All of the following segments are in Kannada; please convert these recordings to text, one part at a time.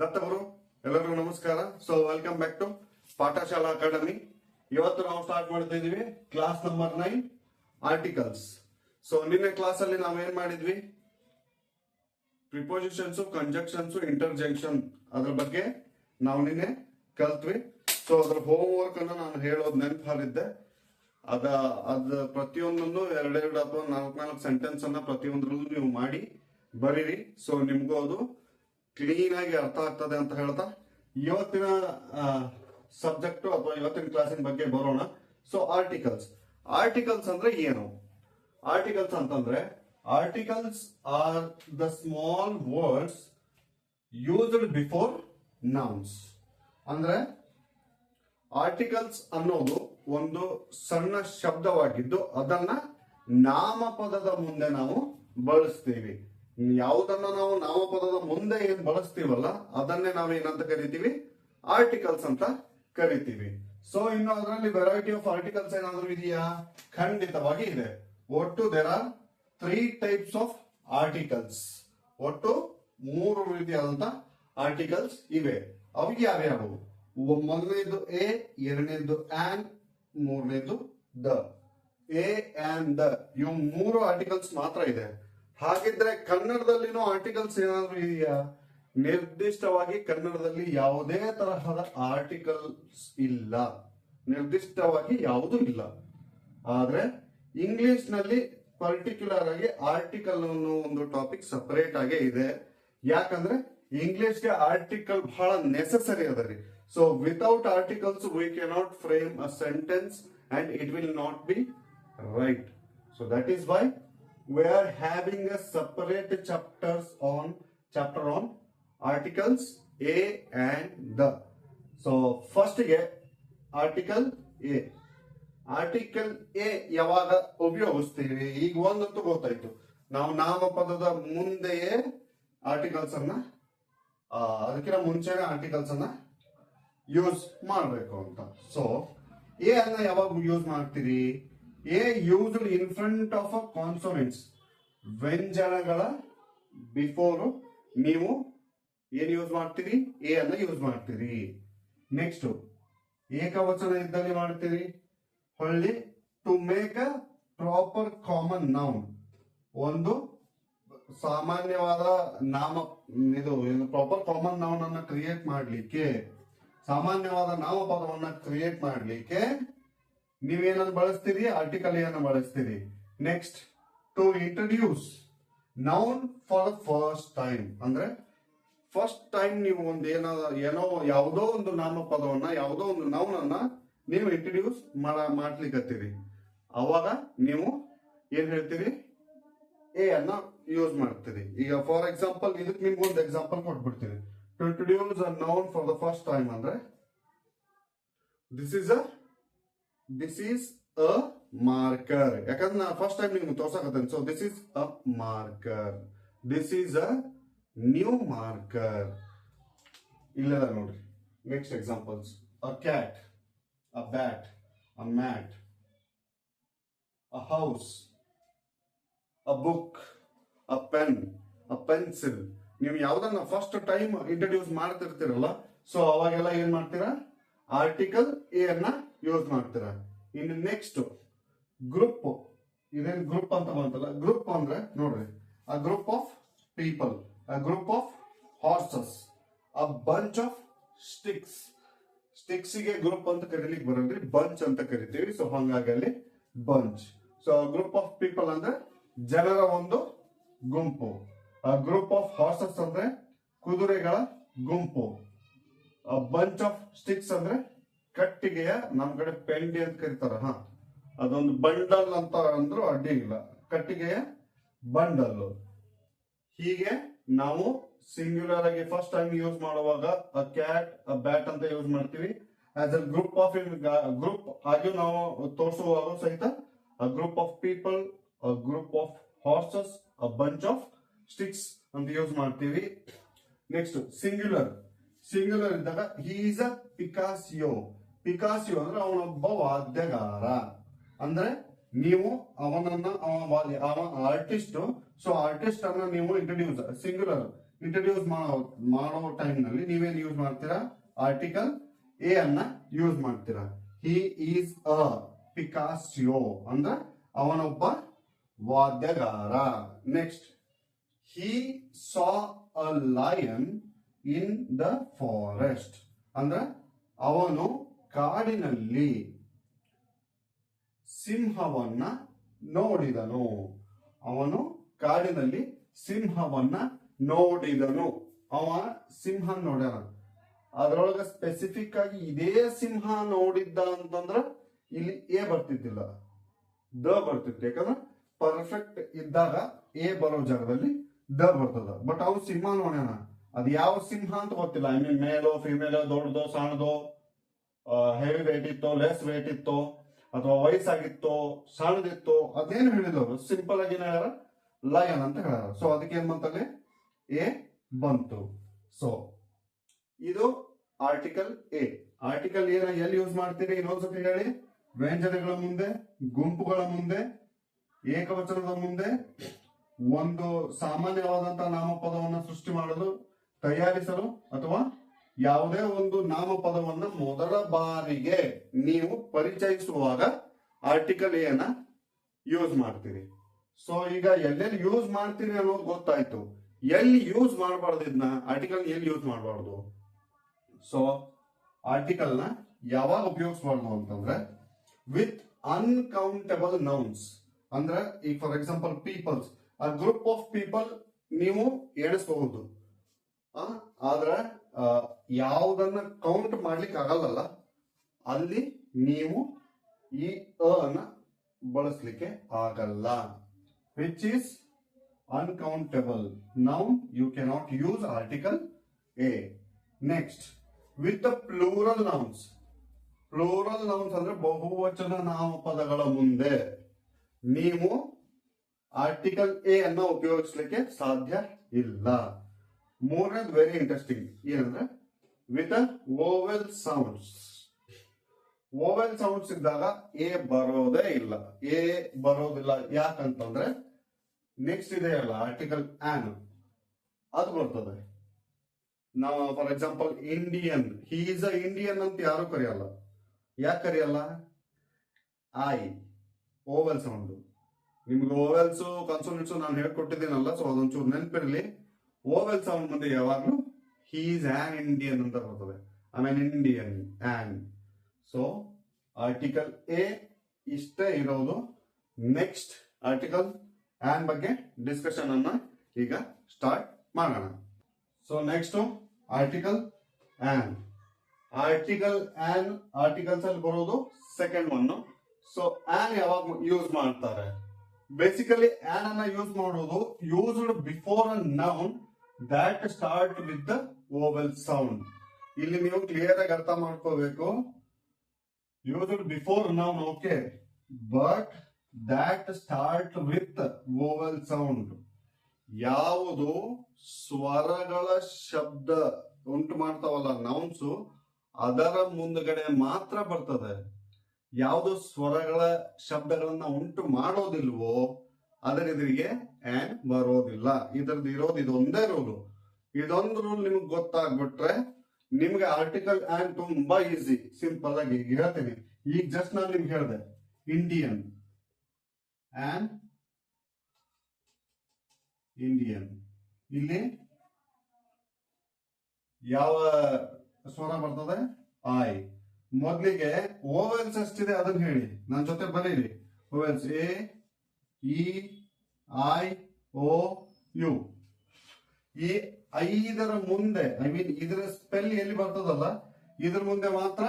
ದತ್ತವರು ಎಲ್ಲರಿಗೂ ನಮಸ್ಕಾರ. So welcome back to Pathashala academy. ಇವತ್ತು ನಾವು ಸ್ಟಾರ್ಟ್ ಮಾಡ್ತಾ ಇದೀವಿ ಕ್ಲಾಸ್ ನಂಬರ್ 9 ಆರ್ಟಿಕಲ್ಸ್. ಸೊ ನಿನ್ನೆ ಕ್ಲಾಸ್ ಅಲ್ಲಿ ನಾವೇನ್ ಮಾಡಿದ್ವಿ, ಪ್ರಿಪೋಸಿಷನ್ಸ್, ಕಂಜಂಕ್ಷನ್ಸ್, ಇಂಟರ್ಜೆಕ್ಷನ್ ಅದ್ರ ಬಗ್ಗೆ ನಾವು ನಿನ್ನೆ ಕಲ್ತ್ವಿ. ಸೊ ಅದ್ರ ಹೋಮ್ ವರ್ಕ್ ಅನ್ನ ನಾನು ಹೇಳೋದು ನೆನಪಲ್ಲಿದ್ದೆ. ಅದ ಪ್ರತಿಯೊಂದನ್ನು ಎರಡೆರಡು ಅಥವಾ ನಾಲ್ಕು ಸೆಂಟೆನ್ಸ್ ಅನ್ನ ಪ್ರತಿಯೊಂದ್ರಲ್ಲೂ ನೀವು ಮಾಡಿ ಬರೀರಿ. ಸೊ ನಿಮ್ಗೂ ಅದು ಕ್ಲೀನ್ ಆಗಿ ಅರ್ಥ ಆಗ್ತದೆ ಅಂತ ಹೇಳ್ತಾ ಇವತ್ತಿನ ಸಬ್ಜೆಕ್ಟ್ ಅಥವಾ ಇವತ್ತಿನ ಕ್ಲಾಸಿನ ಬಗ್ಗೆ ಬರೋಣ. ಸೊ ಆರ್ಟಿಕಲ್ಸ್ ಅಂದ್ರೆ ಏನು? ಆರ್ಟಿಕಲ್ಸ್ ಅಂತಂದ್ರೆ articles are the small words used before nouns. ಅಂದ್ರೆ ಆರ್ಟಿಕಲ್ಸ್ ಅನ್ನೋದು ಒಂದು ಸಣ್ಣ ಶಬ್ದವಾಗಿದ್ದು ಅದನ್ನ ನಾಮಪದದ ಮುಂದೆ ನಾವು ಬಳಸ್ತೀವಿ. ಯಾವುದನ್ನ ನಾವು ನಾಮಪದದ ಮುಂದೆ ಏನ್ ಬಳಸ್ತೀವಲ್ಲ ಅದನ್ನೇ ನಾವೇನಂತ ಕರಿತೀವಿ, ಆರ್ಟಿಕಲ್ಸ್ ಅಂತ ಕರಿತೀವಿ. ಸೊ ಇನ್ನು ಅದರಲ್ಲಿ ವೆರೈಟಿ ಆಫ್ ಆರ್ಟಿಕಲ್ಸ್ ಏನಾದ್ರೂ ಇದೆಯಾ? ಖಂಡಿತವಾಗಿ ಇದೆ. ಒಟ್ಟು there are 3 types of articles. ಒಟ್ಟು 3 ರೀತಿಯಾದಂತ ಆರ್ಟಿಕಲ್ಸ್ ಇವೆ. ಅವು ಯಾವ್ಯಾವು? ಮೊದಲನೇದು ಎ, ಎರಡನೇದು ಆನ್, ಮೂರನೇದು ದ. ಎ ಆನ್ ದ ಇವು 3 ಆರ್ಟಿಕಲ್ಸ್ ಮಾತ್ರ ಇದೆ. ಹಾಗಿದ್ರೆ ಕನ್ನಡದಲ್ಲಿನೂ ಆರ್ಟಿಕಲ್ಸ್ ಏನಾದ್ರೂ ಇದೆಯಾ? ನಿರ್ದಿಷ್ಟವಾಗಿ ಕನ್ನಡದಲ್ಲಿ ಯಾವುದೇ ತರಹದ ಆರ್ಟಿಕಲ್ಸ್ ಇಲ್ಲ, ನಿರ್ದಿಷ್ಟವಾಗಿ ಯಾವುದೂ ಇಲ್ಲ. ಆದ್ರೆ ಇಂಗ್ಲಿಷ್ ನಲ್ಲಿ ಪರ್ಟಿಕ್ಯುಲರ್ ಆಗಿ ಆರ್ಟಿಕಲ್ ಅನ್ನೋ ಒಂದು ಟಾಪಿಕ್ ಸಪರೇಟ್ ಆಗೇ ಇದೆ. ಯಾಕಂದ್ರೆ ಇಂಗ್ಲಿಷ್ಗೆ ಆರ್ಟಿಕಲ್ ಬಹಳ ನೆಸೆಸರಿ ಅದ ರೀ. So without articles we cannot frame a sentence and it will not be right. So that is why we are having a separate chapter on articles a and the. So first ಗೆ ಆರ್ಟಿಕಲ್ ಎ. ಆರ್ಟಿಕಲ್ ಎ ಯಾವಾಗ ಉಪಯೋಗಿಸ್ತೀವಿ? ಈಗ ಒಂದಂತೂ ಗೊತ್ತಾಯ್ತು, ನಾವು ನಾಮಪದದ ಮುಂದೆಯೇ ಆರ್ಟಿಕಲ್ಸ್ ಅನ್ನ ಅದಕ್ಕಿಂತ ಮುಂಚೆನೆ ಆರ್ಟಿಕಲ್ಸ್ ಅನ್ನ ಯೂಸ್ ಮಾಡಬೇಕು ಅಂತ. ಸೊ ಎ ಅನ್ನ ಯಾವಾಗ ಯೂಸ್ ಮಾಡ್ತೀರಿ? A used in front of a consonants. ವ್ಯಂಜನಗಳ ಬಿಫೋರ್ ನೀವು ಏನ್ ಯೂಸ್ ಮಾಡ್ತೀರಿ? ಎ ಅನ್ನ ಯೂಸ್ ಮಾಡ್ತೀರಿ. ನೆಕ್ಸ್ಟ್ ಏಕವಚನ ಇದ್ದಲ್ಲಿ ಮಾಡ್ತೀರಿ. ಹೊಳ್ಳಿ to make a proper common noun, ಒಂದು ಸಾಮಾನ್ಯವಾದ ನಾಮ, ಇದು ಪ್ರಾಪರ್ ಕಾಮನ್ ನೌನ್ ಅನ್ನ ಕ್ರಿಯೇಟ್ ಮಾಡ್ಲಿಕ್ಕೆ, ಸಾಮಾನ್ಯವಾದ ನಾಮಪದವನ್ನ ಕ್ರಿಯೇಟ್ ಮಾಡ್ಲಿಕ್ಕೆ ನೀವೇನನ್ನು ಬಳಸ್ತೀರಿ? ಆರ್ಟಿಕಲ್ ಅನ್ನು ಬಳಸ್ತೀರಿ. Next to introduce noun for the first time. ಅಂದ್ರೆ ಫಸ್ಟ್ ಟೈಮ್ ನೀವು ಒಂದು ಏನೋ ಯಾವುದೋ ಒಂದು ನಾಮಪದವನ್ನ, ಯಾವುದೋ ಒಂದು ನೌನ್ ಅನ್ನ ನೀವು ಇಂಟ್ರೊಡ್ಯೂಸ್ ಮಾಡ್ಲಿಕ್ಕತ್ತೀರಿ. ಅವಾಗ ನೀವು ಏನ್ ಹೇಳ್ತೀರಿ? ಎ ಅನ್ನ ಯೂಸ್ ಮಾಡ್ತೀರಿ. ಈಗ ಫಾರ್ ಎಕ್ಸಾಂಪಲ್ ಇದಕ್ಕೆ ನಿಮ್ಗೆ ಒಂದು ಎಕ್ಸಾಂಪಲ್ ಕೊಟ್ಬಿಡ್ತೀನಿ. To introduce a noun for the first time ಅಂದ್ರೆ ದಿಸ್ is a marker. ಯಾಕಂದ್ರೆ ನಾನು ಫಸ್ಟ್ ಟೈಮ್ ನಿಮ್ಗೆ ತೋರ್ಸಕತ್ತೇನೆ. So this is a marker, this is a new marker. ಇಲ್ಲದ ನೋಡ್ರಿ. Next examples: a cat, a bat, a mat, a house, a book, a pen, a pencil. ನೀವು ಯಾವ್ದನ್ನ ಫಸ್ಟ್ ಟೈಮ್ ಇಂಟ್ರೊಡ್ಯೂಸ್ ಮಾಡ್ತಿರ್ತೀರಲ್ಲ, ಸೊ ಅವಾಗೆಲ್ಲ ಏನ್ ಮಾಡ್ತೀರಾ? ಆರ್ಟಿಕಲ್ ಎ ಅನ್ನ ಯೂಸ್ ಮಾಡ್ತೀರಾ. ಇನ್ನು ನೆಕ್ಸ್ಟ್ ಗ್ರೂಪ್. ಇದೇನ್ ಗ್ರೂಪ್ ಅಂತ ಬಂತಲ್ಲ, ಗ್ರೂಪ್ ಅಂದ್ರೆ ನೋಡ್ರಿ, a group of people, a group of horses, a bunch of sticks. Sticks ಗೆ ಗ್ರೂಪ್ ಅಂತ ಕರೀಲಿಕ್ಕೆ ಬರಲ್ರಿ, ಬಂಚ್ ಅಂತ ಕರಿತೀವಿ. ಸೊ ಹಂಗಾಗಿ ಅಲ್ಲಿ bunch. So group of people ಅಂದ್ರೆ ಜನರ ಒಂದು ಗುಂಪು. ಅ ಗ್ರೂಪ್ ಆಫ್ ಹಾರ್ಸಸ್ ಅಂದ್ರೆ ಕುದುರೆಗಳ ಗುಂಪು. ಅ ಬಂಚ್ ಆಫ್ ಸ್ಟಿಕ್ಸ್ ಅಂದ್ರೆ ಕಟ್ಟಿಗೆಯ, ನಮ್ ಕಡೆ ಪೆಂಡಿ ಅಂತ ಕರೀತಾರ, ಅದೊಂದು ಬಂಡಲ್ ಅಂತ ಅಂದ್ರೂ ಅಡ್ಡಿ ಇಲ್ಲ, ಕಟ್ಟಿಗೆಯ ಬಂಡಲ್. ಹೀಗೆ ನಾವು ಸಿಂಗ್ಯುಲರ್ ಆಗಿ ಫಸ್ಟ್ ಟೈಮ್ ಯೂಸ್ ಮಾಡುವಾಗ ಅ ಕ್ಯಾಟ್, ಅ ಬ್ಯಾಟ್ ಅಂತ ಯೂಸ್ ಮಾಡ್ತೀವಿ. As a group of group ಆಗಿಯೂ ನಾವು ತೋರಿಸುವಾಗ ಸಹಿತ a group of people, a group of horses, a bunch of sticks ಅಂತ ಯೂಸ್ ಮಾಡ್ತೀವಿ. ನೆಕ್ಸ್ಟ್ ಸಿಂಗ್ಯುಲರ್ ಇದ್ದಾಗ ಹಿ ಈಸ್ ಅ ಪಿಕಾಸಿಯೋ. ಪಿಕಾಸಿಯೋ ಅಂದ್ರೆ ಅವನೊಬ್ಬ ವಾದ್ಯಗಾರ. ಅಂದ್ರೆ ನೀವು ಅವನನ್ನ, ಅವ ಆರ್ಟಿಸ್ಟ್. ಸೊ ಆರ್ಟಿಸ್ಟ್ ಅನ್ನ ನೀವು ಇಂಟ್ರೊಡ್ಯೂಸ್, ಸಿಂಗ್ಯುಲರ್ ಇಂಟ್ರೊಡ್ಯೂಸ್ ಮಾಡೋ ಟೈಮ್ ನಲ್ಲಿ ನೀವೇನ್ ಯೂಸ್ ಮಾಡ್ತೀರಾ? ಆರ್ಟಿಕಲ್ ಎ ಅನ್ನ ಯೂಸ್ ಮಾಡ್ತೀರಾ. ಹಿ ಈಸ್ ಅ ಪಿಕಾಸಿಯೋ ಅಂದ್ರೆ ಅವನೊಬ್ಬ ವಾದ್ಯಗಾರ. Next, he saw a lion in the forest ಅಂದ್ರೆ ಅವನು ಕಾಡಿನಲ್ಲಿ ಸಿಂಹವನ್ನ ನೋಡಿದನು. ಅವನು ಕಾಡಿನಲ್ಲಿ ಸಿಂಹವನ್ನ ನೋಡಿದನು. ಅವ ಸಿಂಹ ನೋಡ್ಯಾನ. ಅದ್ರೊಳಗ ಸ್ಪೆಸಿಫಿಕ್ ಆಗಿ ಇದೇ ಸಿಂಹ ನೋಡಿದ್ದ ಅಂತಂದ್ರ ಇಲ್ಲಿ ಎ ಬರ್ತಿದ್ದಿಲ್ಲ, ದ ಬರ್ತಿತ್ತು. ಯಾಕಂದ್ರೆ ಪರ್ಫೆಕ್ಟ್ ಇದ್ದಾಗ ಎ ಬರೋ ಜಾಗದಲ್ಲಿ ದ ಬರ್ತದ. ಬಟ್ ಅವು ಸಿಂಹ ನೋಡ್ಯಾನ, ಅದ್ ಯಾವ ಸಿಂಹ ಅಂತ ಗೊತ್ತಿಲ್ಲ. ಐ ಮೀನ್ ಮೇಲೋ ಫಿಮೇಲೋ, ದೊಡ್ಡದೋ ಸಣ್ಣದೋ, ಹೆವಿ ವೇಟ್ ಇತ್ತೋ ಲೆಸ್ ವೇಟ್ ಇತ್ತೋ, ಅಥವಾ ವಯಸ್ಸಾಗಿತ್ತೋ ಸಣ್ಣದಿತ್ತೋ, ಅದೇನು ಹೇಳಿದವರು ಸಿಂಪಲ್ ಆಗಿ ಏನ್ ಹೇಳ್ಯಾರ? ಲಯನ್ ಅಂತ ಹೇಳ್ಯಾರ. ಸೊ ಅದಕ್ಕೆ ಏನ್ ಬಂತಲ್ಲಿ? ಎ ಬಂತು. ಸೊ ಇದು ಆರ್ಟಿಕಲ್ ಎ. ಆರ್ಟಿಕಲ್ ಎ ಎಲ್ಲಿ ಯೂಸ್ ಮಾಡ್ತೀರಿ ಇನ್ನೊಂದ್ಸತಿ ಹೇಳಿ? ವ್ಯಂಜನಗಳ ಮುಂದೆ, ಗುಂಪುಗಳ ಮುಂದೆ, ಏಕವಚನದ ಮುಂದೆ, ಒಂದು ಸಾಮಾನ್ಯವಾದಂತಹ ನಾಮಪದವನ್ನು ಸೃಷ್ಟಿ ಮಾಡಲು, ತಯಾರಿಸಲು, ಅಥವಾ ಯಾವುದೇ ಒಂದು ನಾಮಪದವನ್ನು ಮೊದಲ ಬಾರಿಗೆ ನೀವು ಪರಿಚಯಿಸುವಾಗ ಆರ್ಟಿಕಲ್ ಎ ನ ಯೂಸ್ ಮಾಡ್ತೀರಿ. ಸೊ ಈಗ ಎಲ್ಲೆಲ್ಲಿ ಯೂಸ್ ಮಾಡ್ತೀರಿ ಅನ್ನೋದು ಗೊತ್ತಾಯ್ತು. ಎಲ್ಲಿ ಯೂಸ್ ಮಾಡಬಾರ್ದು ಇದನ್ನ? ಆರ್ಟಿಕಲ್ ಎಲ್ಲಿ ಯೂಸ್ ಮಾಡಬಾರ್ದು? ಸೊ ಆರ್ಟಿಕಲ್ ನ ಯಾವಾಗ ಉಪಯೋಗಿಸಬಾರ್ದು ಅಂತಂದ್ರೆ ವಿತ್ ಅನ್ಕೌಂಟಬಲ್ ನೌನ್ಸ್. ಅಂದ್ರೆ ಈಗ ಫಾರ್ ಎಕ್ಸಾಂಪಲ್ ಪೀಪಲ್ಸ್, ಆ ಗ್ರೂಪ್ ಆಫ್ ಪೀಪಲ್ ನೀವು ಎಣಿಸಬಹುದು. ಆದ್ರೆ ಯಾವುದನ್ನ ಕೌಂಟ್ ಮಾಡ್ಲಿಕ್ಕೆ ಆಗಲ್ಲ, ಅಲ್ಲಿ ನೀವು ಈ ಅನ್ನ ಬಳಸಲಿಕ್ಕೆ ಆಗಲ್ಲ. Which is uncountable noun, you cannot use article a. Next, with the plural nouns. Plural nouns ಅಂದ್ರೆ ಬಹುವಚನ ನಾಮಪದಗಳ ಮುಂದೆ ನೀವು ಆರ್ಟಿಕಲ್ ಎ ಅನ್ನ ಉಪಯೋಗಿಸಲಿಕ್ಕೆ ಸಾಧ್ಯ ಇಲ್ಲ. ಮೂರನೇದು ವೆರಿ ಇಂಟ್ರೆಸ್ಟಿಂಗ್ ಏನಂದ್ರೆ ವಿತ್ ವೋವೆಲ್ ಸೌಂಡ್ಸ್. ವೋವೆಲ್ ಸೌಂಡ್ಸ್ ಇದ್ದಾಗ ಎ ಬರೋದೇ ಇಲ್ಲ. ಎ ಬರೋದಿಲ್ಲ ಯಾಕಂತಂದ್ರೆ ನೆಕ್ಸ್ಟ್ ಇದೆ ಅಲ್ಲ ಆರ್ಟಿಕಲ್ ಆನ್, ಅದು ಬರ್ತದೆ. ನಾವು for example Indian, he is a Indian ಅಂತ ಯಾರು ಕರೆಯಲ್ಲ. ಯಾಕೆ ಕರೆಯಲ್ಲ? I vowel sound. ನಿಮ್ಗೆ ಓವೆಲ್ಸ್ ಕನ್ಸೋನೆಂಟ್ಸ್ ನಾನು ಹೇಳ್ಕೊಟ್ಟಿದ್ದೀನಲ್ಲ, ಸೊ ಅದೊಂಚೂರು ನೆನಪಿರಲಿ. ಓವೆಲ್ ಸೌಂಡ್ ಮುಂದೆ ಯಾವಾಗಲೂ ಹಿ ಈಸ್ ಆನ್ ಇಂಡಿಯನ್ ಅಂತ ಬರ್ತದೆ. I mean Indian on. So article A ಇಷ್ಟೇ ಇರೋದು. ನೆಕ್ಸ್ಟ್ ಆರ್ಟಿಕಲ್ ಆನ್ ಬಗ್ಗೆ ಡಿಸ್ಕಷನ್ ಅನ್ನ ಈಗ ಸ್ಟಾರ್ಟ್ ಮಾಡೋಣ. So next article an. Article on articles ಅಲ್ಲಿ ಬರೋದು ಸೆಕೆಂಡ್ ಒನ್. ಸೊ ಆನ್ ಯಾವಾಗ ಯೂಸ್ ಮಾಡ್ತಾರೆ? ಬೇಸಿಕಲಿ ಆನ್ ಅನ್ನ ಯೂಸ್ ಮಾಡೋದು used before a noun that start with the ವೋವೆಲ್ sound. ಇಲ್ಲಿ ನೀವು ಕ್ಲಿಯರ್ ಆಗಿ ಅರ್ಥ ಮಾಡ್ಕೋಬೇಕು. Used before noun okay, but that start with vowel sound. ಯಾವುದು ಸ್ವರಗಳ ಶಬ್ದ ಉಂಟು ಮಾಡ್ತಾವಲ್ಲ ನೌನ್ಸ್, ಅದರ ಮುಂದಗಡೆ ಮಾತ್ರ ಬರ್ತದೆ. ಯಾವುದು ಸ್ವರಗಳ ಶಬ್ದಗಳನ್ನ ಉಂಟು ಮಾಡೋದಿಲ್ವೋ ಅದರ ಎದುರಿಗೆ ಆನ್ ಬರೋದಿಲ್ಲ. ಇದರದ್ದು ಇರೋದು ಇದೊಂದೇ ರೂಲು. ಇದೊಂದು ರೂಲ್ ನಿಮ್ಗೆ ಗೊತ್ತಾಗ್ಬಿಟ್ರೆ ನಿಮ್ಗೆ ಆರ್ಟಿಕಲ್ ಆನ್ ತುಂಬಾ ಈಸಿ. ಸಿಂಪಲ್ ಆಗಿ ಹೇಳ್ತೀನಿ. ಈಗ ಜಸ್ಟ್ ನಾನು ನಿಮ್ಗೆ ಹೇಳಿದೆ ಇಂಡಿಯನ್ and ಇಂಡಿಯನ್. ಇಲ್ಲಿ ಯಾವ ಸ್ವರ ಬರ್ತದೆ? ಐ. ಮೊದಲಿಗೆ ಓವೆಲ್ಸ್ ಎಷ್ಟಿದೆ ಅದನ್ನ ಹೇಳಿ, ನನ್ನ ಜೊತೆ ಬರೀರಿ. Vowels A, E, I, O, U. ಈ 5ರ ಮುಂದೆ, ಐ ಮೀನ್ ಇದರ ಸ್ಪೆಲ್ ಎಲ್ಲಿ ಬರ್ತದಲ್ಲ, ಇದ್ರ ಮುಂದೆ ಮಾತ್ರ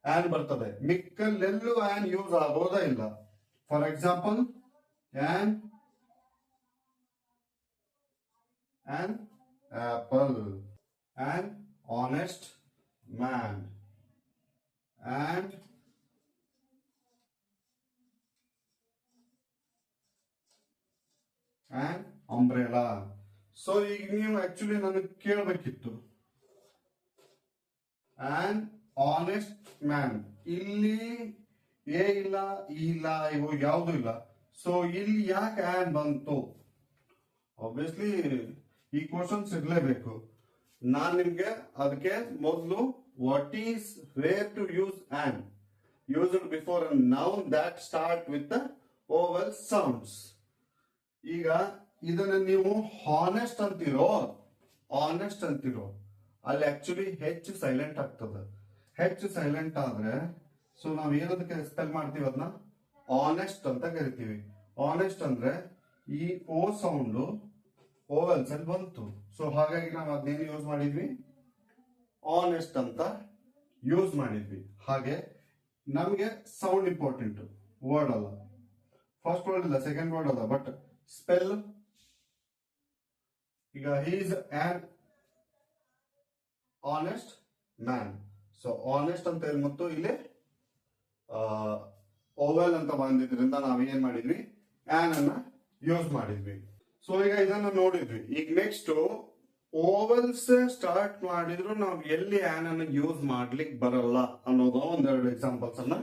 ಆನ್ ಬರ್ತದೆ. ಮಿಕ್ಕಲ್ಲೆಲ್ಲೂ ಆನ್ ಯೂಸ್ ಆಗೋದೇ ಇಲ್ಲ. For example, an apple, an honest man, and an umbrella. So ಈಗ ನೀವು ಆಕ್ಚುಲಿ ನನಗೆ ಕೇಳಬೇಕಿತ್ತು, an honest man. ಇಲ್ಲಿ ಎ ಇಲ್ಲ, ಇ ಇಲ್ಲ, ಇವು ಯಾವುದು ಇಲ್ಲ. ಸೊ ಇಲ್ಲಿ ಯಾಕೆ ಆನ್ ಬಂತು? ಆಬ್ವಿಯಸ್ಲಿ ಈ ಕ್ವಶನ್ಸ್ ಇರ್ಲೇಬೇಕು. ನಾನ್ ನಿಮ್ಗೆ ಅದಕ್ಕೆ ಮೊದಲು what is where to use an used before a noun that start with the vowel sounds. ಈಗ ಇದನ್ನ ನೀವು ಹಾನೆಸ್ಟ್ ಅಂತಿರೋ ಅಲ್ಲಿ ಆಕ್ಚುಲಿ ಹೆಚ್ಚು ಸೈಲೆಂಟ್ ಆಗ್ತದೆ. ಹೆಚ್ಚು ಸೈಲೆಂಟ್ ಆದ್ರೆ ಸೊ ನಾವ್ ಏನದಕ್ಕೆ ಸ್ಪೆಲ್ ಮಾಡ್ತೀವಿ ಅದನ್ನ ಆನೆಸ್ಟ್ ಅಂತ ಕರಿತೀವಿ. ಆನೆಸ್ಟ್ ಅಂದ್ರೆ ಈ ಓ ಸೌಂಡ್ ಓವೆಲ್ಸ್ ಅಲ್ಲಿ ಬಂತು, ಸೊ ಹಾಗಾಗಿ ನಾವು ಅದನ್ನೇನು ಯೂಸ್ ಮಾಡಿದ್ವಿ, ಆನೆಸ್ಟ್ ಅಂತ ಯೂಸ್ ಮಾಡಿದ್ವಿ. ಹಾಗೆ ನಮ್ಗೆ ಸೌಂಡ್ ಇಂಪಾರ್ಟೆಂಟ್, ವರ್ಡ್ ಅಲ್ಲ. ಫಸ್ಟ್ ವರ್ಡ್ ಇಲ್ಲ, ಸೆಕೆಂಡ್ ವರ್ಡ್ ಅಲ್ಲ, ಬಟ್ ಸ್ಪೆಲ್. ಈಗ he is on honest man. So honest ಅಂತ ಹೇಳಿ ಮತ್ತು ಇಲ್ಲಿ ಓವೆಲ್ ಅಂತ ಬಂದಿದ್ರಿಂದ ನಾವ್ ಏನ್ ಮಾಡಿದ್ವಿ, ಆನ್ ಅನ್ನ ಯೂಸ್ ಮಾಡಿದ್ವಿ. ಸೊ ಈಗ ಇದನ್ನ ನೋಡಿದ್ವಿ. ಈಗ ನೆಕ್ಸ್ಟ್ ಓವೆಲ್ಸ್ ಸ್ಟಾರ್ಟ್ ಮಾಡಿದ್ರು ನಾವ್ ಎಲ್ಲಿ ಆನ್ ಅನ್ನ ಯೂಸ್ ಮಾಡ್ಲಿಕ್ಕೆ ಬರಲ್ಲ ಅನ್ನೋದು ಒಂದೆರಡು ಎಕ್ಸಾಂಪಲ್ಸ್ ಅನ್ನ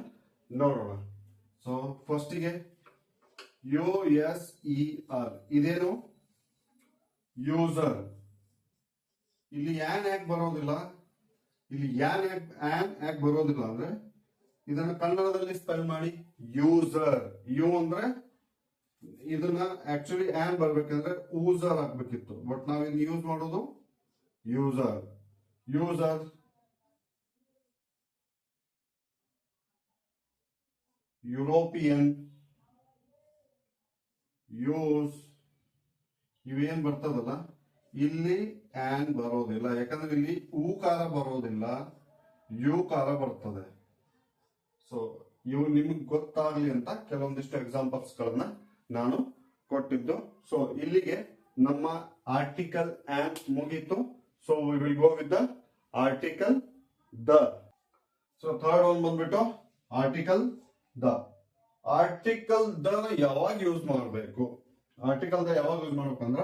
ನೋಡೋಣ. ಸೊ ಫಸ್ಟಿಗೆ USER ಇದೇನು, ಯೂಸರ್. ಇಲ್ಲಿ ಆನ್ ಯಾಕೆ ಬರೋದಿಲ್ಲ, ಇಲ್ಲಿ ಆನ್ ಯಾಕೆ ಬರೋದಿಲ್ಲ ಅಂದ್ರೆ ಇದನ್ನ ಕನ್ನಡದಲ್ಲಿ ಸ್ಪೆಲ್ ಮಾಡಿ ಯೂಸರ್. ಯು ಅಂದ್ರೆ ಇದನ್ನ ಆಕ್ಚುಲಿ ಆನ್ ಬರ್ಬೇಕಂದ್ರೆ ಊಸರ್ ಆಗ್ಬೇಕಿತ್ತು, ಬಟ್ ನಾವಿನ್ ಯೂಸ್ ಮಾಡೋದು ಯೂಸರ್. ಯೂಸರ್, ಯುರೋಪಿಯನ್, ಯೂಸ್, ಇವೇನ್ ಬರ್ತದಲ್ಲ ಇಲ್ಲಿ ಆನ್ ಬರೋದಿಲ್ಲ, ಯಾಕಂದ್ರೆ ಇಲ್ಲಿ ಊಕಾರ ಬರೋದಿಲ್ಲ, ಯುಕಾರ ಬರ್ತದೆ. ಸೊ ಇವು ನಿಮ್ಗೆ ಗೊತ್ತಾಗ್ಲಿ ಅಂತ ಕೆಲವೊಂದಿಷ್ಟು ಎಕ್ಸಾಂಪಲ್ಸ್ ಗಳನ್ನ ನಾನು ಕೊಟ್ಟಿದ್ದು. ಸೊ ಇಲ್ಲಿಗೆ ನಮ್ಮ ಆರ್ಟಿಕಲ್ ಆನ್ ಮುಗೀತು. So we will go with the article the. So third one ಬಂದ್ಬಿಟ್ಟು ಆರ್ಟಿಕಲ್ ದ. ಆರ್ಟಿಕಲ್ ದ ಯಾವಾಗ ಯೂಸ್ ಮಾಡಬೇಕು, ಆರ್ಟಿಕಲ್ ದ ಯಾವಾಗ ಯೂಸ್ ಮಾಡ್ಬೇಕಂದ್ರ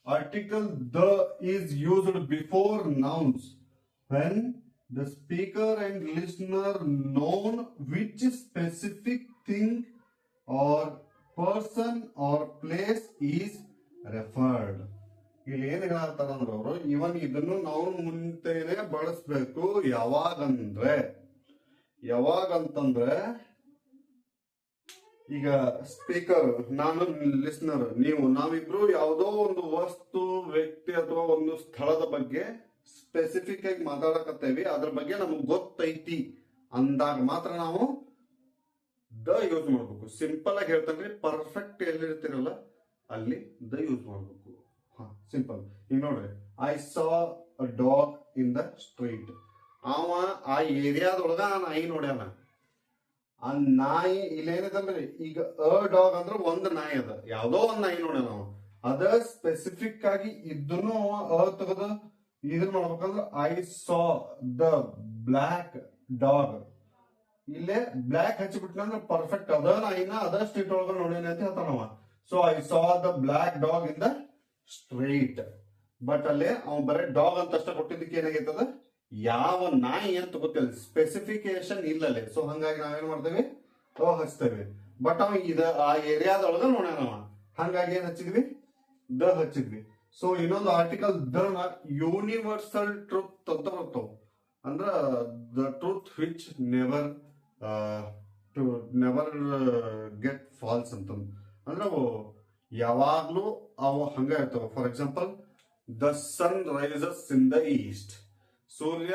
article the is used before nouns when the speaker and listener known which specific thing or person or place is referred. ಇಲ್ಲಿ ಏನ್ ಹೇಳ್ತಾರ ಅಂದ್ರೆ ಅವರು, ಇವನ್ ಇದನ್ನು ನಾವು ಮುಂಚೆನೆ ಬಳಸ್ಬೇಕು. ಯಾವಾಗಂತಂದ್ರೆ ಈಗ ಸ್ಪೀಕರ್, ನಾನು ಲಿಸ್ನರ್, ನಾವಿಬ್ರು ಯಾವುದೋ ಒಂದು ವಸ್ತು, ವ್ಯಕ್ತಿ ಅಥವಾ ಒಂದು ಸ್ಥಳದ ಬಗ್ಗೆ ಸ್ಪೆಸಿಫಿಕ್ ಆಗಿ ಮಾತಾಡಕತ್ತೇವಿ, ಅದ್ರ ಬಗ್ಗೆ ನಮಗ್ ಗೊತ್ತೈತಿ ಅಂದಾಗ ಮಾತ್ರ ನಾವು ದ ಯೂಸ್ ಮಾಡ್ಬೇಕು. ಸಿಂಪಲ್ ಆಗಿ ಹೇಳ್ತಾನ್ರಿ, ಪರ್ಫೆಕ್ಟ್ ಎಲ್ಲಿರ್ತಿರಲ್ಲ ಅಲ್ಲಿ ದ ಯೂಸ್ ಮಾಡ್ಬೇಕು. ಸಿಂಪಲ್. ಈಗ ನೋಡ್ರಿ, I saw a dog in the street. ಅವ ಆ ಏರಿಯಾದೊಳಗ ನಾಯಿ ನೋಡ್ಯಾನ. ಆ ನಾಯಿ ಇಲ್ಲೇನಿದಲ್ರಿ, ಈಗ ಅ ಡಾಗ್ ಅಂದ್ರೆ ಒಂದ್ ನಾಯಿ ಅದ, ಯಾವ್ದೋ ಒಂದ್ ನಾಯಿ ನೋಡ್ಯಾನ ಅವ. ಅದ ಸ್ಪೆಸಿಫಿಕ್ ಆಗಿ ಇದನ್ನು ಅವ ತೆಗೆದು ಇದನ್ನ ಮಾಡ್ಬೇಕಂದ್ರೆ I saw the black dog. ಇಲ್ಲೇ ಬ್ಲಾಕ್ ಹಚ್ಚಿಬಿಟ್ನಂದ್ರೆ ಪರ್ಫೆಕ್ಟ್ ಅದ ನಾಯಿನ ಅದ ಸ್ಟ್ರೀಟ್ ಒಳಗ ನೋಡೇನೆ ಅಂತ ಹೇಳ್ತಾನವ. So I saw the black dog in the street. But ಅಲ್ಲೇ ಅವ್ ಬರೀ ಡಾಗ್ ಅಂತ ಅಷ್ಟ ಕೊಟ್ಟಿದ್ದಕ್ಕೆ ಏನಾಗೈತದ, ಯಾವ ನಾಯಿ ಅಂತ ಗೊತ್ತಿಲ್ಲ, ಸ್ಪೆಸಿಫಿಕೇಶನ್ ಇಲ್ಲಲ್ಲೇ. ಸೊ ಹಂಗಾಗಿ ನಾವೇನ್ ಮಾಡ್ತೇವೆ, ಹಚ್ತೇವೆ. ಬಟ್ ಅವ ಆ ಏರಿಯಾದೊಳಗ ನೋಡ್ಯಾನವ, ಹಂಗಾಗಿ ಏನ್ ಹಚ್ಚಿದ್ವಿ, ದ ಹಚ್ಚಿದ್ವಿ. ಸೊ ಇನ್ನೊಂದು ಆರ್ಟಿಕಲ್ ದ ಯೂನಿವರ್ಸಲ್ ಟ್ರೂತ್ ಅಂತ ಬರ್ತಾವ. ಅಂದ್ರ the truth which never get falls ಅಂತ. ಅಂದ್ರೆ ಅವು ಯಾವಾಗ್ಲೂ ಅವು ಹಂಗ ಇರ್ತಾವ. For example, the sun rises in the east. ಸೂರ್ಯ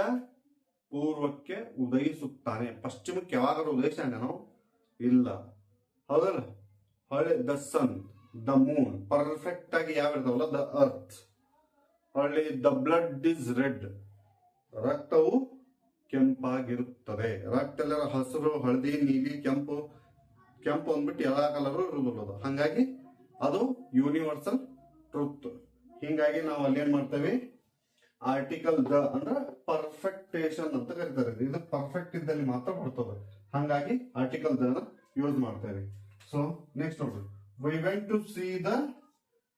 ಪೂರ್ವಕ್ಕೆ ಉದಯಿಸುತ್ತಾನೆ. ಪಶ್ಚಿಮಕ್ಕೆ ಯಾವಾಗಾದ್ರೂ ಉದಯಿಸ್ತಾನೇನೋ ಇಲ್ಲ, ಹೌದಲ್ಲ. ಹೊಳೆ the sun, the moon, perfect ಆಗಿ ಯಾವ ಇರ್ತಾವಲ್ಲ, ದ ಅರ್ತ್. ಹೊಳ್ಳಿ ದ ಬ್ಲಡ್ ಇಸ್ ರೆಡ್, ರಕ್ತವು ಕೆಂಪಾಗಿರುತ್ತದೆ. ರಕ್ತ ಎಲ್ಲ ಹಸಿರು, ಹಳದಿ, ನೀಲಿ, ಕೆಂಪು ಅಂದ್ಬಿಟ್ಟು ಎಲ್ಲಾ ಕಲರು ಇರುವುದಿಲ್ಲ. ಹಂಗಾಗಿ ಅದು ಯೂನಿವರ್ಸಲ್ ಟ್ರೂತ್. ಹಿಂಗಾಗಿ ನಾವು ಅಲ್ಲಿ ಏನ್ ಮಾಡ್ತೇವೆ, ಆರ್ಟಿಕಲ್ ದ ಅಂದ್ರೆ ಪರ್ಫೆಕ್ಟೇಶನ್ ಅಂತ ಕರೀತಾರೆ. ಇದು ಪರ್ಫೆಕ್ಟ್ ಇದ್ದಲ್ಲಿ ಮಾತ್ರ ಬರ್ತದೆ. ಹಂಗಾಗಿ ಆರ್ಟಿಕಲ್ ದ ಯೂಸ್ ಮಾಡ್ತೇವೆ. ಸೊ ನೆಕ್ಸ್ಟ್ ನೋಡ್ರಿ, we went to see the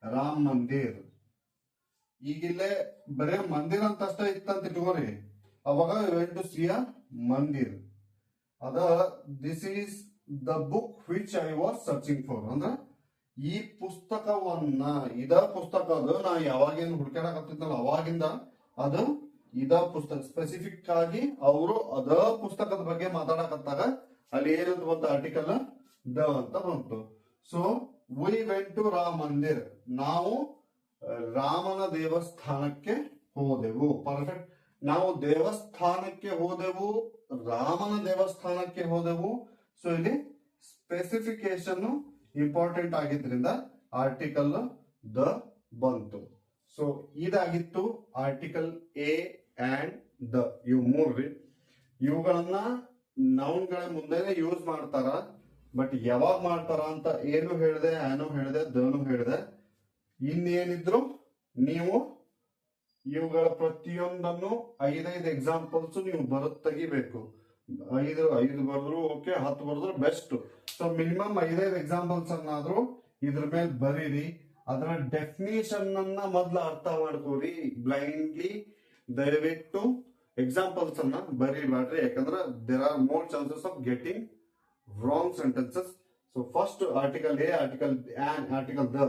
Ram mandir. ಈಗಿಲ್ಲೇ ಬರೇ ಮಂದಿರ ಅಂತ ಅಷ್ಟೇ ಇತ್ತಂತ ಇಟ್ಕೋರಿ, ಅವಾಗ we went to see a ಮಂದಿರ್. ಅದ this is the book which I was searching for. ಅಂದ್ರ ಈ ಪುಸ್ತಕವನ್ನ ಇದ ಪುಸ್ತಕ ಅದು ನಾ ಯಾವಾಗೇನು ಹುಡ್ಕಾಡಕತ್ತಿದ್ನಲ್ಲ ಅವಾಗಿಂದ ಅದು ಇದ ಪುಸ್ತಕ ಸ್ಪೆಸಿಫಿಕ್ ಆಗಿ ಅವರು ಅದ ಪುಸ್ತಕದ ಬಗ್ಗೆ ಮಾತಾಡಕತ್ತಾಗ ಅಲ್ಲಿ ಏನಂತ ಬಂತ ಆರ್ಟಿಕಲ್ ದ ಅಂತ ಬಂತು. So we went to Rama mandir, ನಾವು ರಾಮನ ದೇವಸ್ಥಾನಕ್ಕೆ ಹೋದೆವು. ಪರ್ಫೆಕ್ಟ್. ನಾವು ದೇವಸ್ಥಾನಕ್ಕೆ ಹೋದೆವು, ರಾಮನ ದೇವಸ್ಥಾನಕ್ಕೆ ಹೋದೆವು. ಸೊ ಇಲ್ಲಿ ಸ್ಪೆಸಿಫಿಕೇಶನ್ ಇಂಪಾರ್ಟೆಂಟ್ ಆಗಿದ್ರಿಂದ ಆರ್ಟಿಕಲ್ ದ ಬಂತು. ಸೊ ಇದಾಗಿತ್ತು ಆರ್ಟಿಕಲ್ ಎ ಅಂಡ್ ದ. ಇವು ಮೂರ್ರಿ. ಇವುಗಳನ್ನ ನೌನ್ಗಳ ಮುಂದೆನೆ ಯೂಸ್ ಮಾಡ್ತಾರ. ಬಟ್ ಯಾವಾಗ ಮಾಡ್ತಾರ ಅಂತ ಏನು ಹೇಳಿದೆ, ಆನು ಹೇಳಿದೆ, ದನು ಹೇಳಿದೆ. ಇನ್ನೇನಿದ್ರು ನೀವು ಇವುಗಳ ಪ್ರತಿಯೊಂದನ್ನು 5 ಎಕ್ಸಾಂಪಲ್ಸ್ ನೀವು ತೆಗಿಬೇಕು. 5 ಬರೆದ್ರು ಓಕೆ, 10 ಬರೆದ್ರು ಬೆಸ್ಟ್. ಸೊ ಮಿನಿಮಮ್ 5 ಎಕ್ಸಾಂಪಲ್ಸ್ ಅನ್ನಾದ್ರೂ ಇದ್ರ ಮೇಲೆ ಬರೀರಿ. ಅದರ ಡೆಫಿನೇಷನ್ ಅನ್ನ ಮೊದ್ಲು ಅರ್ಥ ಮಾಡ್ಕೋರಿ. ಬ್ಲೈಂಡ್ಲಿ ದಯವಿಟ್ಟು ಎಕ್ಸಾಂಪಲ್ಸ್ ಅನ್ನ ಬರೀಬೇಡ್ರಿ, ಯಾಕಂದ್ರೆ there are more chances of getting wrong sentences. So first article a, article an, article the,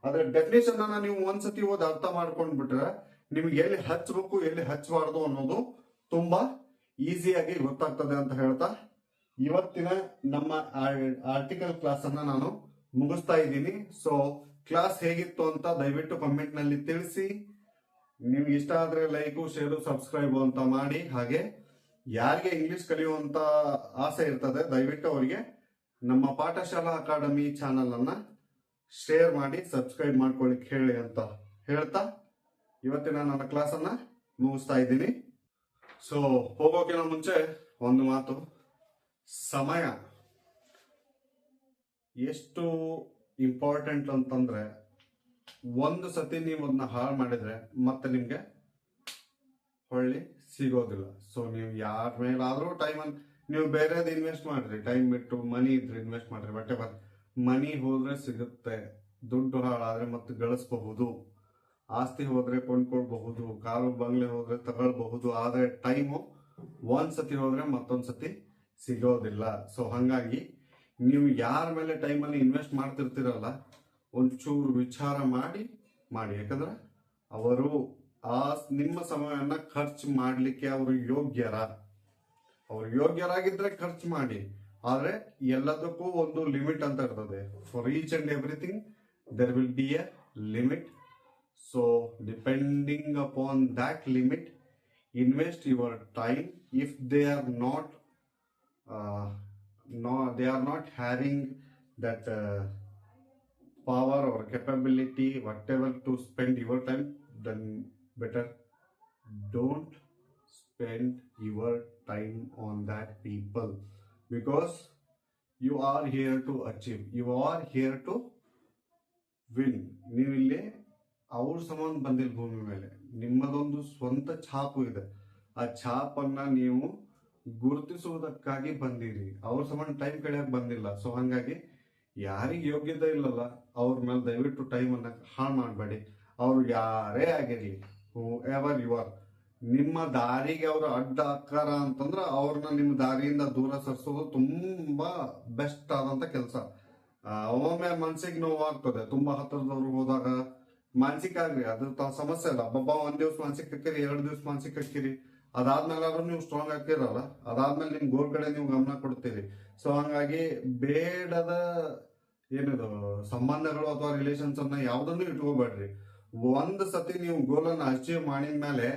ಅದರ ಡೆಫಿನೇಷನ್ ಅನ್ನ ನೀವು ಒಂದ್ಸತಿ ಓದಿ ಅರ್ಥ ಮಾಡ್ಕೊಂಡ್ ಬಿಟ್ರೆ ನಿಮ್ಗೆ ಎಲ್ಲಿ ಹಚ್ಚಬೇಕು ಎಲ್ಲಿ ಹಚ್ಚಬಾರ್ದು ಅನ್ನೋದು ತುಂಬಾ ಈಸಿಯಾಗಿ ಗೊತ್ತಾಗ್ತದೆ ಅಂತ ಹೇಳ್ತಾ ಇವತ್ತಿನ ನಮ್ಮ ಆರ್ಟಿಕಲ್ ಕ್ಲಾಸ್ ಅನ್ನ ನಾನು ಮುಗಿಸ್ತಾ ಇದ್ದೀನಿ. ಸೊ ಕ್ಲಾಸ್ ಹೇಗಿತ್ತು ಅಂತ ದಯವಿಟ್ಟು ಕಮೆಂಟ್ ನಲ್ಲಿ ತಿಳಿಸಿ. ನಿಮ್ಗೆ ಇಷ್ಟ ಆದ್ರೆ ಲೈಕು, ಶೇರು, ಸಬ್ಸ್ಕ್ರೈಬ್ ಅಂತ ಮಾಡಿ. ಹಾಗೆ ಯಾರಿಗೆ ಇಂಗ್ಲಿಷ್ ಕಲಿಯುವಂತ ಆಸೆ ಇರ್ತದೆ ದಯವಿಟ್ಟು ಅವರಿಗೆ ನಮ್ಮ ಪಾಠಶಾಲಾ ಅಕಾಡೆಮಿ ಚಾನಲ್ ಅನ್ನ ಶೇರ್ ಮಾಡಿ, ಸಬ್ಸ್ಕ್ರೈಬ್ ಮಾಡ್ಕೊಳ್ಳಿಕ್ಕೆ ಹೇಳಿ ಅಂತ ಹೇಳ್ತಾ ಇವತ್ತಿನ ನನ್ನ ಕ್ಲಾಸ್ ಅನ್ನ ಮುಗಿಸ್ತಾ ಇದ್ದೀನಿ. ಸೊ ಹೋಗೋಕಿನ ಮುಂಚೆ ಒಂದು ಮಾತು. ಸಮಯ ಎಷ್ಟು ಇಂಪಾರ್ಟೆಂಟ್ ಅಂತಂದ್ರೆ, ಒಂದು ಸತಿ ನೀವು ಅದನ್ನ ಹಾಳು ಮಾಡಿದ್ರೆ ಮತ್ತೆ ನಿಮ್ಗೆ ಹೊಳ್ಳಿ ಸಿಗೋದಿಲ್ಲ. ಸೊ ನೀವು ಯಾರ ಮೇಲಾದ್ರೂ ಟೈಮನ್ನು ನೀವು ಬೇರೆದು ಇನ್ವೆಸ್ಟ್ ಮಾಡ್ರಿ, ಟೈಮ್ ಬಿಟ್ಟು ಮನಿ ಇದ್ರೆ ಇನ್ವೆಸ್ಟ್ ಮಾಡ್ರಿ. ಬಟ್ ಮನಿ ಹೋದ್ರೆ ಸಿಗುತ್ತೆ, ದುಡ್ಡು ಹಾಳಾದ್ರೆ ಮತ್ತೆ ಗಳಿಸಬಹುದು, ಆಸ್ತಿ ಹೋದ್ರೆ ಕೊಂಡ್ಕೊಳ್ಬಹುದು, ಕಾರು ಬಂಗ್ಲೆ ಹೋದ್ರೆ ತಗೊಳ್ಬಹುದು. ಆದ್ರೆ ಟೈಮು ಒಂದ್ಸತಿ ಹೋದ್ರೆ ಮತ್ತೊಂದ್ಸತಿ ಸಿಗೋದಿಲ್ಲ. ಸೊ ಹಂಗಾಗಿ ನೀವು ಯಾರ ಮೇಲೆ ಟೈಮಲ್ಲಿ ಇನ್ವೆಸ್ಟ್ ಮಾಡ್ತಿರ್ತೀರಲ್ಲ ಒಂಚೂರು ವಿಚಾರ ಮಾಡಿ. ಯಾಕಂದ್ರೆ ಅವರು ನಿಮ್ಮ ಸಮಯವನ್ನ ಖರ್ಚು ಮಾಡ್ಲಿಕ್ಕೆ ಅವರು ಯೋಗ್ಯರಾಗಿದ್ರೆ ಖರ್ಚು ಮಾಡಿ. ಆದ್ರೆ ಎಲ್ಲದಕ್ಕೂ ಒಂದು ಲಿಮಿಟ್ ಅಂತ ಇರ್ತದೆ. For each and everything there will be a limit. So depending upon that limit, invest your time. If they are not having that power or capability whatever to spend your time, then better don't spend your time on that people, because you are here to achieve, you are here to win. ನೀವು ಇಲ್ಲಿ ಅವ್ರ ಸಂಬಂಧ ಬಂದಿಲ್ಲ ಭೂಮಿ ಮೇಲೆ, ನಿಮ್ಮದೊಂದು ಸ್ವಂತ ಛಾಪು ಇದೆ. ಆ ಛಾಪನ್ನ ನೀವು ಗುರುತಿಸುವುದಕ್ಕಾಗಿ ಬಂದಿರಿ, ಅವ್ರ ಸಂಬಂಧ ಟೈಮ್ ಕಳೆಯಕ್ ಬಂದಿಲ್ಲ. ಸೊ ಹಂಗಾಗಿ ಯಾರಿಗೆ ಯೋಗ್ಯತೆ ಇಲ್ಲಲ್ಲ ಅವ್ರ ಮೇಲೆ ದಯವಿಟ್ಟು ಟೈಮ್ ಅನ್ನ ಹಾಳು ಮಾಡಬೇಡಿ. ಅವ್ರು ಯಾರೇ ಆಗಿರ್ಲಿ, ಹೂ ಎವರ್ ಯು ಆರ್, ನಿಮ್ಮ ದಾರಿಗೆ ಅವ್ರ ಅಡ್ಡ ಆಕಾರ ಅಂತಂದ್ರೆ ಅವ್ರನ್ನ ನಿಮ್ಮ ದಾರಿಯಿಂದ ದೂರ ಸರಿಸೋದು ತುಂಬಾ ಬೆಸ್ಟ್ ಆದಂತ ಕೆಲಸ. ಒಮ್ಮೊಮ್ಮೆ ಮನ್ಸಿಗೆ ನೋವಾಗ್ತದೆ, ತುಂಬಾ ಹತ್ತಿರದವ್ರು ಹೋದಾಗ ಮಾನಸಿಕ ಆಗ್ರಿ, ಅದು ಸಮಸ್ಯೆ ಅಲ್ಲ. ಒಂದ್ ದಿವ್ಸ ಮಾನಸಿಕ ಹಾಕಿರಿ, 2 ದಿವ್ಸ ಮಾನಸಿಕ ಹಾಕಿರಿ, ಅದಾದ್ಮೇಲೆ ನೀವು ಸ್ಟ್ರಾಂಗ್ ಆಗ್ತಿರಲ್ಲ, ಅದಾದ್ಮೇಲೆ ನಿಮ್ ಗೋಲ್ ಕಡೆ ನೀವು ಗಮನ ಕೊಡ್ತೀರಿ. ಸೊ ಹಂಗಾಗಿ ಬೇಡದ ಏನಿದು ಸಂಬಂಧಗಳು ಅಥವಾ ರಿಲೇಷನ್ಸ್ ಅನ್ನ ಯಾವ್ದನ್ನು ಇಟ್ಕೋಬೇಡ್ರಿ. ಒಂದ್ ಸತಿ ನೀವು ಗೋಲ್ ಅನ್ನ ಅಚೀವ್ ಮಾಡಿದ್ಮೇಲೆ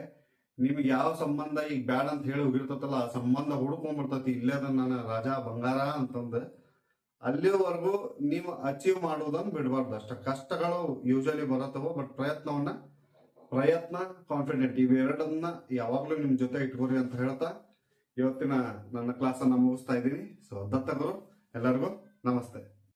ನಿಮ್ಗೆ ಯಾವ ಸಂಬಂಧ ಈಗ ಬ್ಯಾಡ ಅಂತ ಹೇಳಿ ಹೋಗಿರ್ತತಲ್ಲ, ಆ ಸಂಬಂಧ ಹುಡ್ಕೊಂಡ್ಬಿಡ್ತತಿ. ಇಲ್ಲೇ ನಾನು ರಾಜ ಬಂಗಾರ ಅಂತಂದ ಅಲ್ಲಿವರೆಗೂ ನೀವು ಅಚೀವ್ ಮಾಡೋದನ್ನ ಬಿಡಬಾರ್ದು. ಅಷ್ಟ ಕಷ್ಟಗಳು ಯೂಶಲಿ ಬರತ್ತವ, ಬಟ್ ಪ್ರಯತ್ನ ಕಾನ್ಫಿಡೆಂಟ್ ಇವೆರಡನ್ನ ಯಾವಾಗ್ಲೂ ನಿಮ್ ಜೊತೆ ಇಟ್ಕೋರಿ ಅಂತ ಹೇಳ್ತಾ ಇವತ್ತಿನ ನನ್ನ ಕ್ಲಾಸ್ ಅನ್ನ ಮುಗಿಸ್ತಾ ಇದ್ದೀನಿ. ಸೊ ದತ್ತಗುರು ಎಲ್ಲರಿಗೂ ನಮಸ್ತೆ.